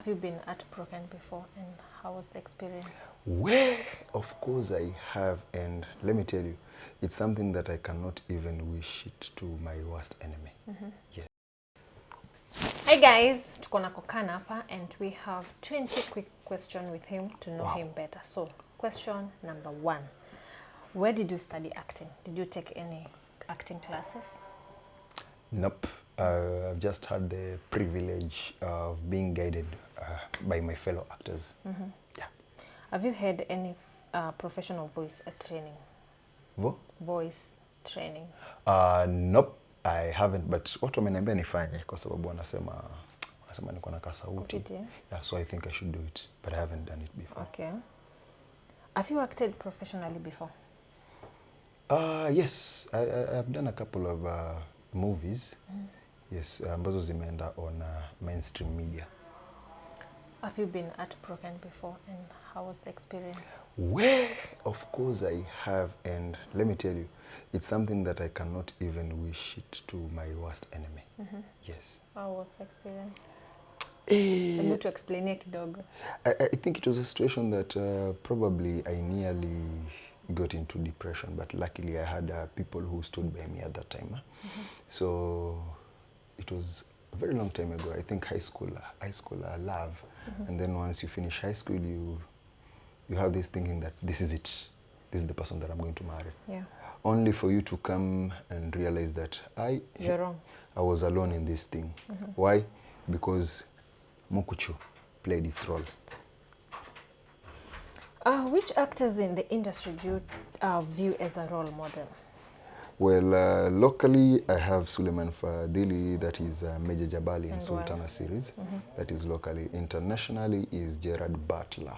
you been at Kokan before, and how was the experience? Well, of course I have, and let me tell you, it's something that I cannot even wish it to my worst enemy. Yes. Hey guys, tuko na Kokan hapa, and we have 20 quick questions with him to know him better. So, question number 1. Where did you study acting? Did you take any acting classes? Nope. I've just had the privilege of being guided by my fellow actors. Yeah. Have you had any professional voice training? Voice training? Nope, I haven't, but watu wameniambia nifanye kwa sababu wanasema niko na kasauti. Yeah, so I think I should do it, but I haven't done it before. Okay. Have you acted professionally before? Yes, I've done a couple of movies. Yes, ambazo zimeenda on mainstream media. Have you been at Kokan before, and how was the experience? Well, of course I have, and let me tell you, it's something that I cannot even wish it to my worst enemy. Yes. How was the experience? Hebu to explain kidogo. I think it was a situation that probably I nearly got into depression, but luckily I had people who stood by me at that time. So it was a very long time ago. I think high school love, and then once you finish high school, you have this thinking that this is it, this is the person that I'm going to marry. Yeah. Only for you to come and realize that you're wrong. I was alone in this thing. Why? Because Mukuchu played its role. Which actors in the industry do you view as a role model? Well, locally, I have Suleiman Fadhili, that is Major Jabali in Sultana series. That is locally. Internationally is Gerard Butler.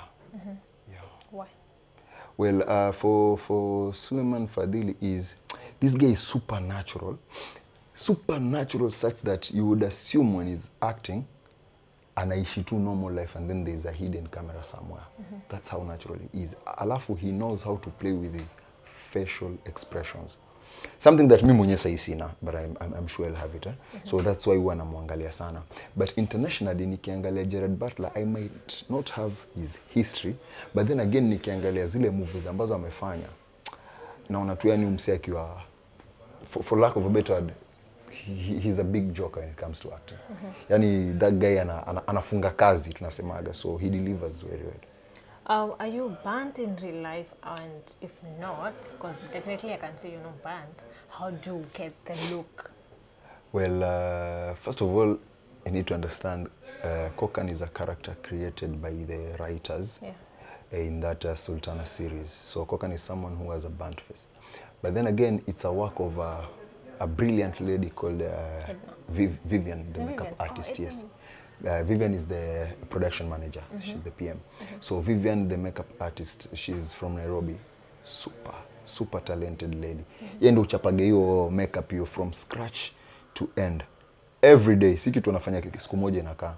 Yeah. Why? Well, for Suleiman Fadhili, this guy is supernatural. Supernatural such that you would assume when he's acting, anaishi tu normal life, and then there's a hidden camera somewhere. That's how natural he is. Alafu, he knows how to play with his facial expressions. Something that mimi mwenyewe saisina, but I'm sure I'll have it. So that's why huwa namwangalia sana. But internationally, nikiangalia Gerard Butler, I might not have his history, but then again nikiangalia zile movies ambazo amefanya, naona tu yani msee akiwa, for lack of a better word, he's a big joker when it comes to acting. Yani that guy anafunga kazi tunasemaga, so he delivers very well. Are you banned in real life? And if not, because definitely I can say you're not banned, how do you get the look? Well, first of all, you need to understand Kokan is a character created by the writers in that Sultana series. So Kokan is someone who has a burnt face. But then again, it's a work of a brilliant lady called Vivian, the makeup artist. Yes. Vivian is the production manager. She's the PM. So Vivian, the makeup artist, she's from Nairobi. Super talented lady. Yeye ndo uchapage hiyo makeup hiyo from scratch to end. Every day. Si kitu anafanya siku moja inakaa.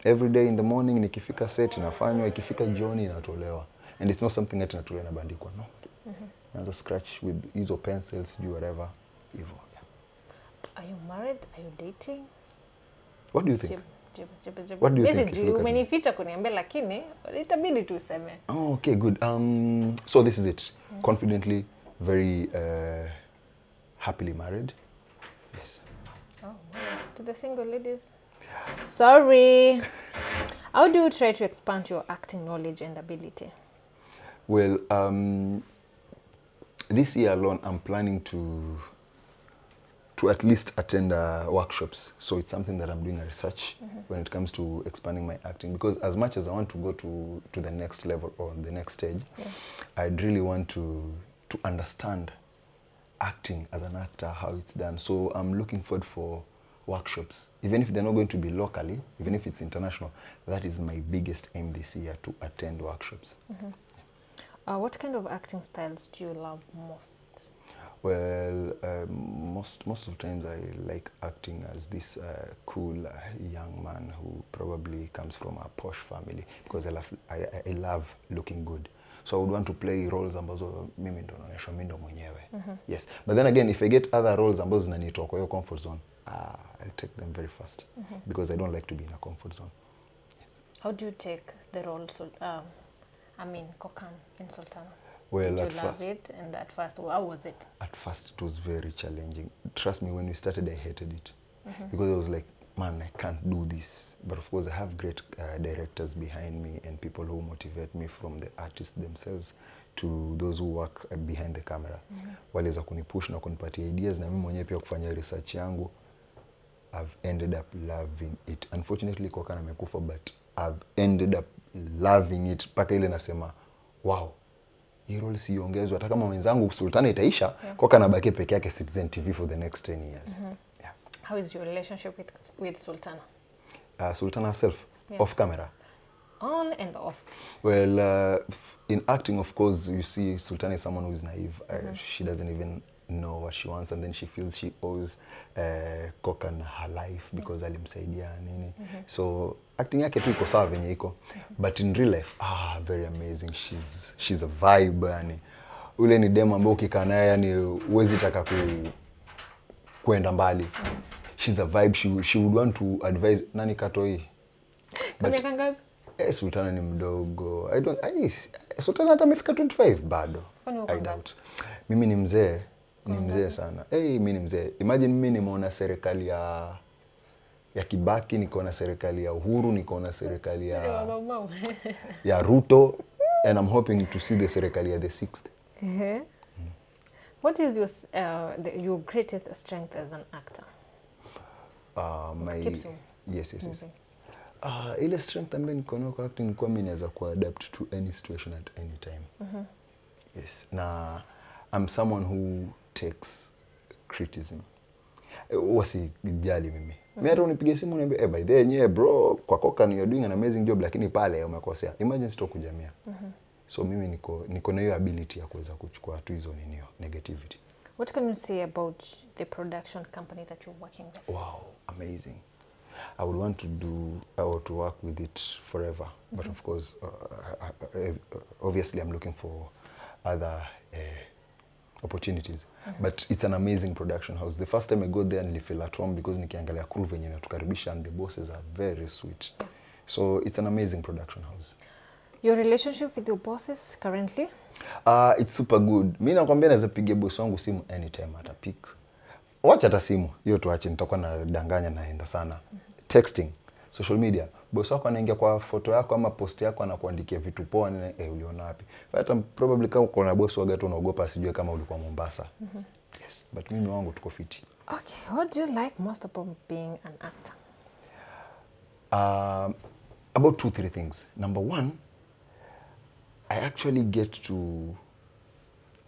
Every day in the morning nikifika set inafanywa, ikifika jioni inatolewa. And it's not something that inatolewa na bandikwa, no. Another scratch with hizo pencils, do whatever. Evil. Yeah. Are you married? Are you dating? What do you think? What do you think? Umenificha kuniambia lakini itabidi tu useme. Oh, okay, good. So this is it. Confidently, very happily married. Yes. Oh, to the single ladies. Sorry. How do you try to expand your acting knowledge and ability? Well, this year alone, I'm planning to at least attend workshops. So it's something that I'm doing a research when it comes to expanding my acting. Because as much as I want to go to the next level or the next stage, I'd really want to understand acting as an actor, how it's done. So I'm looking forward for workshops. Even if they're not going to be locally, even if it's international, that is my biggest aim this year, to attend workshops. What kind of acting styles do you love most? Well, most of the times I like acting as this cool young man who probably comes from a posh family, because I love looking good. So I would want to play roles ambazo mimi ndo naonyesha mimi ndo mwenyewe. Yes, but then again, if I get other roles ambazo zinanitoa kwa hiyo comfort zone, I'll take them very fast, because I don't like to be in a comfort zone. How do you take the role, Kokan in Sultana? Well, did you love it? And at first, how was it? At first, it was very challenging. Trust me, when we started, I hated it. Because I was like, man, I can't do this. But of course, I have great directors behind me and people who motivate me, from the artists themselves to those who work behind the camera. Waliweza kunipush na kunipatia ideas, na mimi mwenyewe pia kufanya research yangu. I've ended up loving it. Unfortunately, Kokan amekufa, but I've ended up loving it. Paka ile nasema, wow, hii role siongezwa. Hata kama wenzangu Sultana itaisha, Kokan abaki peke yake Citizen TV for the next 10 years. Yeah. How is your relationship with Sultana? Sultana herself, off camera? On and off. Well, in acting, of course, you see Sultana is someone who is naive. She doesn't even know what she wants, and then she feels she owes Kokan her life because alimsaidia nini. So acting yake tu iko sawa venye iko, but in real life, very amazing. She's a vibe, yani. Ule ni demo ambao ukikaa naye, yani huwezi taka kwenda mbali. She's a vibe. She would want to advise nani katoi. But Sultana ni mdogo. Sultana hata amefika 25 bado. I doubt. Mimi ni mzee. Ni mzee sana. Mimi ni mzee. Imagine mimi nimeona serikali ya Kibaki, nikaona serikali ya Uhuru, nikaona serikali ya Ruto, and I'm hoping to see the serikali ya the 6th. What is your greatest strength as an actor? Yes. Ile strength ambayo niko nayo kwa acting ni kwa mimi naweza kuadapt to any situation at any time. Yes. Na I'm someone who takes criticism. Wasijali mimi. Mimi hata unipigie simu uniambie, by the way, bro, kwa Kokan you're doing an amazing job, lakini pale umekosea. Imagine sitokujamia. So mimi niko na hiyo ability ya kuweza kuchukua tu hizo negativity. What can you say about the production company that you're working with? Wow, amazing. I would want to do or to work with it forever. But of course, obviously I'm looking for other opportunities. But it's an amazing production house. The first time I go there, nilifeel at home because nikiangalia crew venye natukaribisha, and the bosses are very sweet. So it's an amazing production house. Your relationship with your bosses currently? It's super good. Mimi nakwambia naweza pigia boss wangu simu anytime, ata pick. Wacha hata simu, hiyo tuache, nitakuwa nadanganya naenda sana. Texting, social media, boss wako anaingia kwa photo yako ama post yako anakuandikia vitu poa, uliona wapi? Hata probably kama uko na boss waga tu unaogopa asijue kama ulikuwa Mombasa. Yes, but mimi wangu tuko fiti. Okay, what do you like most about being an actor? About 2-3 things. Number one, I actually get to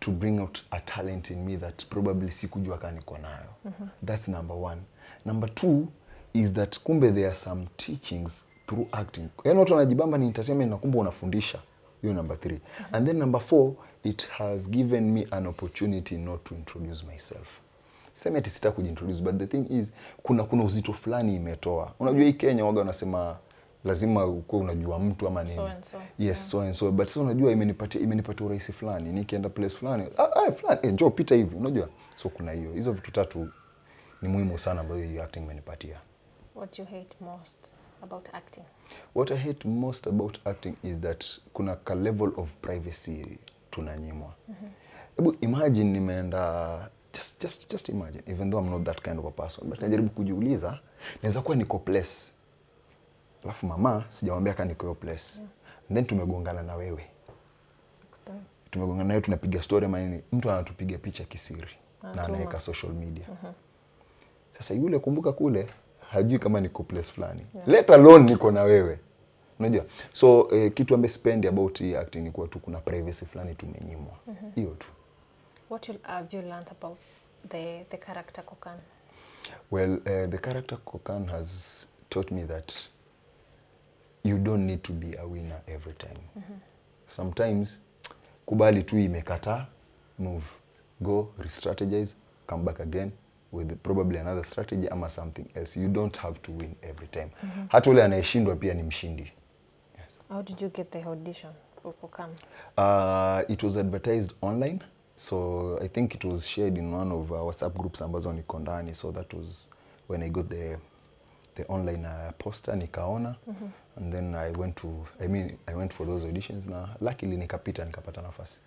bring out a talent in me that probably sikujua kama niko nayo. That's number one. Number two is that kumbe there are some teachings through acting. Yaani watu wanajibamba ni entertainment na kumbe unafundisha. Hiyo number 3. And then number 4, it has given me an opportunity not to introduce myself. Sema ati sita kujintroduce, but the thing is kuna uzito fulani imetoa. Unajua hii Kenya waga wanasema lazima uko unajua mtu ama nini. Yes, so and so. But sasa unajua imenipatia urahisi fulani. Nikienda place fulani, fulani, njoo pita hivi, unajua. So kuna hiyo. Hizo vitu tatu ni muhimu sana ambayo hii acting imenipatia. What you hate most about acting? What I hate most about acting is that kuna ka level of privacy tunanyimwa. Hebu imagine nimeenda, just imagine, even though I'm not that kind of a person, but najaribu kujiuliza, naweza kuwa niko place. Alafu mama, sijamwambia kama niko place. And then tumegongana na wewe. Tumegongana nawe, tunapiga story ama nini, mtu anatupiga picha kisiri na anaweka social media. Sasa yule kumbuka kule hajui kama niko place fulani. Let alone niko na wewe. Unajua? So kitu ambaye spendi about hii acting ni kuwa tu kuna privacy fulani tumenyimwa. Hiyo tu. What have you learned about the character Kokan? Well, the character Kokan has taught me that you don't need to be a winner every time. Sometimes kubali tu imekata, move, go, re-strategize, come back again with probably another strategy ama something else. You don't have to win every time. Hata ule anayeshindwa pia ni mshindi. Yes. How did you get the audition for Kokan? It was advertised online. So I think it was shared in one of our WhatsApp groups ambazo niko ndani. So that was when I got the online poster nikaona, and then I went for those auditions na luckily nikapata nafasi.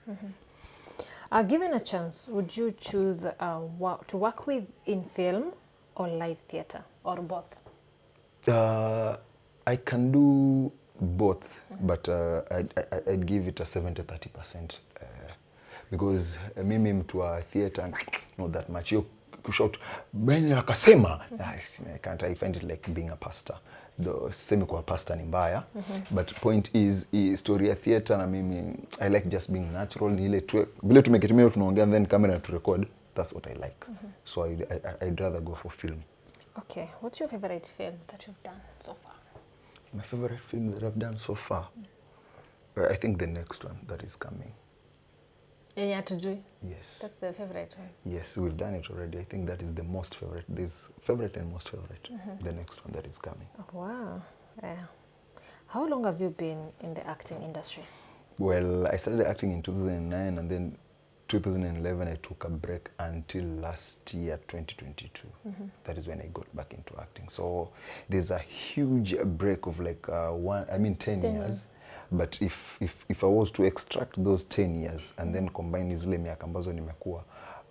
Given a chance, would you choose to work with in film or live theater, or both? I can do both, but I'd give it a 70-30%. Because mimi mtu wa theater, not that much. You kushout, Beni akasema, I find it like being a pastor. Though semi kwa pastor ni mbaya, but point is story ya theater na mimi, I like just being natural. Vile tumekitimia tunaongea, then camera to record, that's what I like. So I'd rather go for film. Okay, what's your favorite film that you've done so far? My favorite film that I've done so far? I think the next one that is coming. Yeah, to do. Yes. That's the favorite one. Yes, we've done it already. I think that is the most favorite. This favorite and most favorite. The next one that is coming. Oh, wow. How long have you been in the acting industry? Well, I started acting in 2009, and then 2011 I took a break until last year, 2022. That is when I got back into acting. So there's a huge break of like 10 years. But if I was to extract those 10 years and then combine zile miaka ambazo nimekuwa,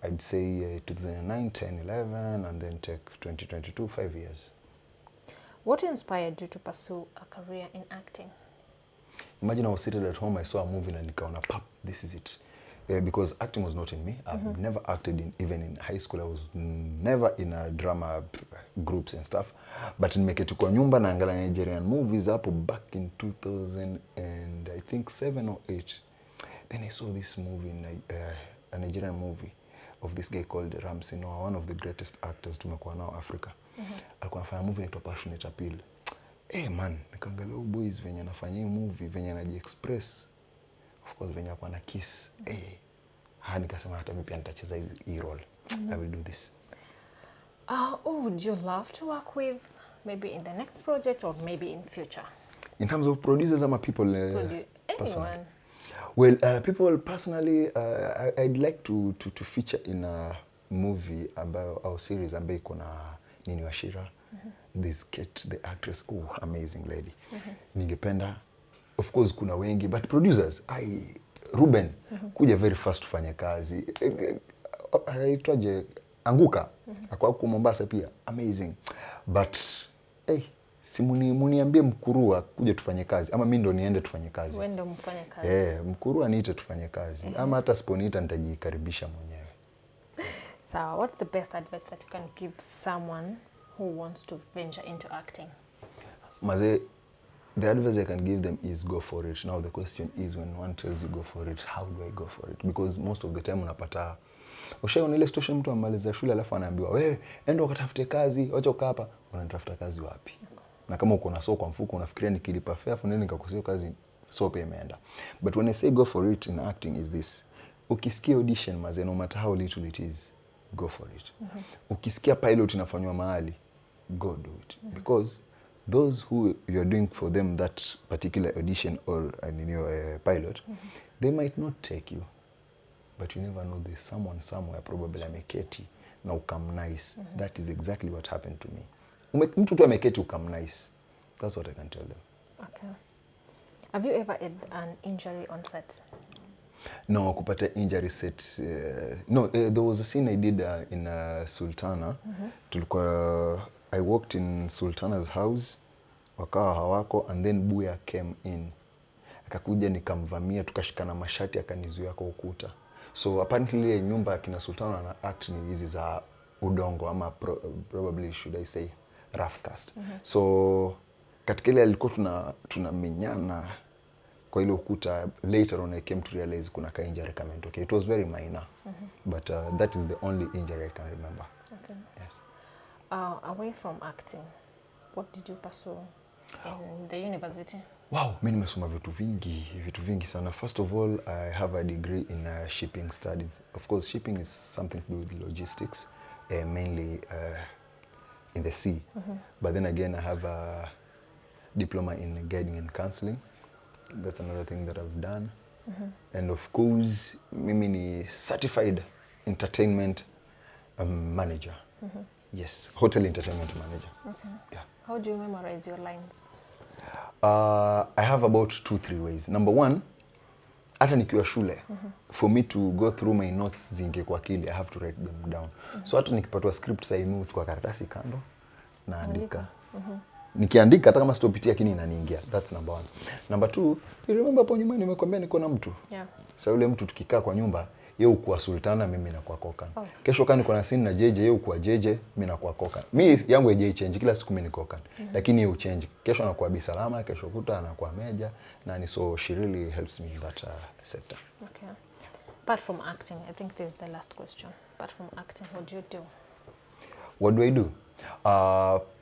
I'd say 2009, 10, 11, and then take 2022, 5 years. What inspired you to pursue a career in acting? Imagine I was seated at home, I saw a movie and nikaona, pap, this is it. Because acting was not in me. I've never acted even in high school. I was never in a drama groups and stuff. But nimeketi kwa nyumba na angalia Nigerian movies hapo back in 2000 and I think 7 or 8. Then I saw this movie, a Nigerian movie of this guy called Ramsey Noah, one of the greatest actors tumekuwa nao Africa. Alikuwa anafanya movie inaitwa Passionate Appeal. Man, nikaangalia boys venye anafanya hii movie, venye anaji-express. Of course, venye hapo ana kiss. Nikasema hata mimi pia nitacheza hii role. I will do this. Would you love to work with maybe in the next project or maybe in future? In terms of producers or people? Anyone. Well, people personally, I'd like to feature in a movie or series ambayo iko na Nini Washira. This Kate, the actress, amazing lady. Ningependa, of course kuna wengi, but producers, Ruben, kuja very fast tufanye kazi. Aitwaje Anguka, ako huko Mombasa pia, amazing. But muniambie Mkurua kuja tufanye kazi, ama mimi ndo niende tufanye kazi. Wewe ndo mfanye kazi. Mkurua niite tufanye kazi, ama hata siponiita nitajikaribisha mwenyewe. So, what's the best advice that you can give someone who wants to venture into acting? Maze, the advice I can give them is go for it. Now the question is, when one tells you go for it, how do I go for it? Because most of the time unapata, ushaona ile situation mtu amaliza shule alafu anaambiwa, wewe enda ukatafute kazi, acha ukaa hapa. Unatafuta kazi wapi? Na kama uko na soko kwa mfuko unafikiria nikilipa fare afu nini nikakosia kazi, sope imeenda. But when I say go for it in acting is this. Ukisikia audition maze, no matter how little it is, go for it. Ukisikia pilot inafanywa mahali, go do it. Because those who you are doing for them that particular audition or pilot, they might not take you, but you never know, there's someone somewhere probably ameketi na ukam nice. That is exactly what happened to me. Mtu tu ameketi ukam nice. That's what I can tell them. Okay. Have you ever had an injury on set? No, kupata injury set. No, there was a scene I did in Sultana. I walked in Sultana's house, wakawa hawako, and then Buya came in. Akakuja nikamvamia, tukashikana mashati, akanizuia kwa ukuta. So apparently nyumba ya kina Sultana na act ni hizi za udongo, ama probably should I say rough cast. So katika ile alikuwa tunamenyana kwa ile ukuta. Later on I came to realize kuna ka injury kama okay. It was very minor. But that is the only injury I can remember. Okay. Yes. Away from acting, what did you pursue in the university? Wow, mimi nimesoma vitu vingi sana. First of all, I have a degree in shipping studies. Of course, shipping is something to do with logistics, mainly in the sea. But then again, I have a diploma in guiding and counseling. That's another thing that I've done. And of course, mimi ni certified entertainment manager. Yes, hotel entertainment manager. Okay. Yeah. How do you memorize your lines? I have about 2-3 ways. Number one, hata nikiwa shule, for me to go through my notes zinge kwa akili, I have to write them down. So hata nikipatwa script sasa hivi uchukua karatasi kando naandika. Nikiandika hata kama sitopitia lakini inaniingia. That's number one. Number two, you remember hapo nyuma nimekwambia niko na mtu. Yeah. Sasa yule mtu tukikaa kwa nyumba, yeye ukuwa Sultana, mimi nakuwa Kokan. Kesho kani niko na scene na JJ, yeye ukuwa JJ, mimi nakuwa Kokan. Mimi yangu haijai change, kila siku mimi ni Kokan. Lakini yeye uchange. Kesho anakuwa Bi Salama, kesho kuta anakuwa Meja, na so she really helps me in that sector. Okay. Apart from acting, I think this is the last question. Apart from acting, what do you do? What do I do?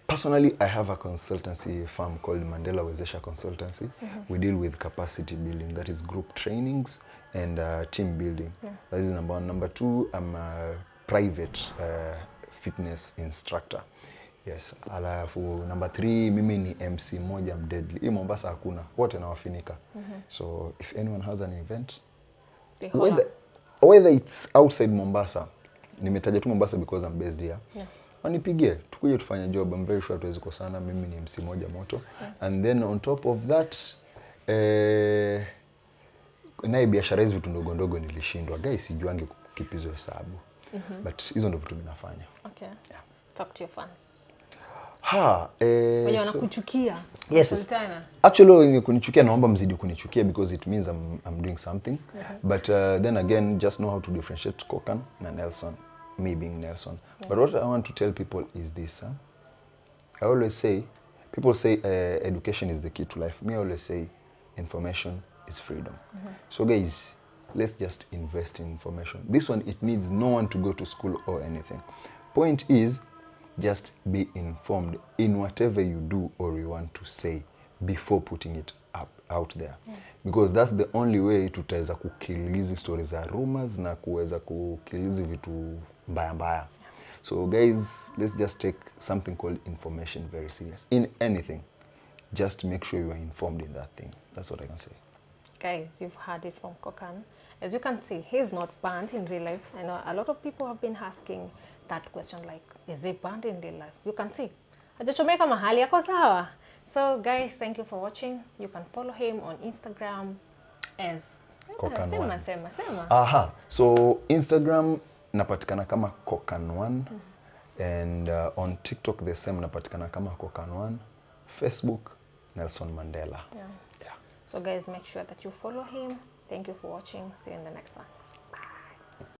Personally, I have a consultancy firm called Mandela Wezesha Consultancy. We deal with capacity building, that is group trainings and team building. That is number one. Number two, I'm a private fitness instructor. Yes. Alafu number three, mimi ni MC moja mdeadly. Hii Mombasa hakuna, wote nawafinika. So if anyone has an event, whether it's outside Mombasa, nimetaja tu Mombasa because I'm based here. Yeah. Wanipigie, tukuje tufanye job. I'm very sure tuwezi kosana, mimi ni MC moja moto. And then on top of that, naye biashara hizi vitu ndogo ndogo nilishindwa. Guys, sijuange kukipizo hesabu. But hizo ndo vitu ninafanya. Okay. Yeah. Talk to your fans. Wenye wanakuchukia. Yes. Sultana. Actually, wenye kunichukia naomba mzidi kunichukia because it means I'm doing something. But then again, just know how to differentiate Kokan na Nelson. Me being Nelson. But what I want to tell people is this. I always say, people say education is the key to life. Me, I always say information is freedom. So guys, let's just invest in information. This one, it needs no one to go to school or anything. Point is, just be informed in whatever you do or you want to say before putting it out there. Because that's the only way tutaweza kukilizi stories za rumors na kuweza kukilizi vitu mbaya mbaya. So guys, let's just take something called information very serious. In anything, just make sure you are informed in that thing. That's what I can say. Guys, you've heard it from Kokan. As you can see, he's not banned in real life. I know a lot of people have been asking that question, like, is he banned in real life? You can see. Hajachomeka mahali yako sawa. So guys, thank you for watching. You can follow him on Instagram as Kokan1. Sema. Aha. So Instagram napatikana kama Kokan1 and on TikTok the same napatikana kama Kokan1. Facebook Nelson Mandela. Yeah. So guys, make sure that you follow him. Thank you for watching. See you in the next one.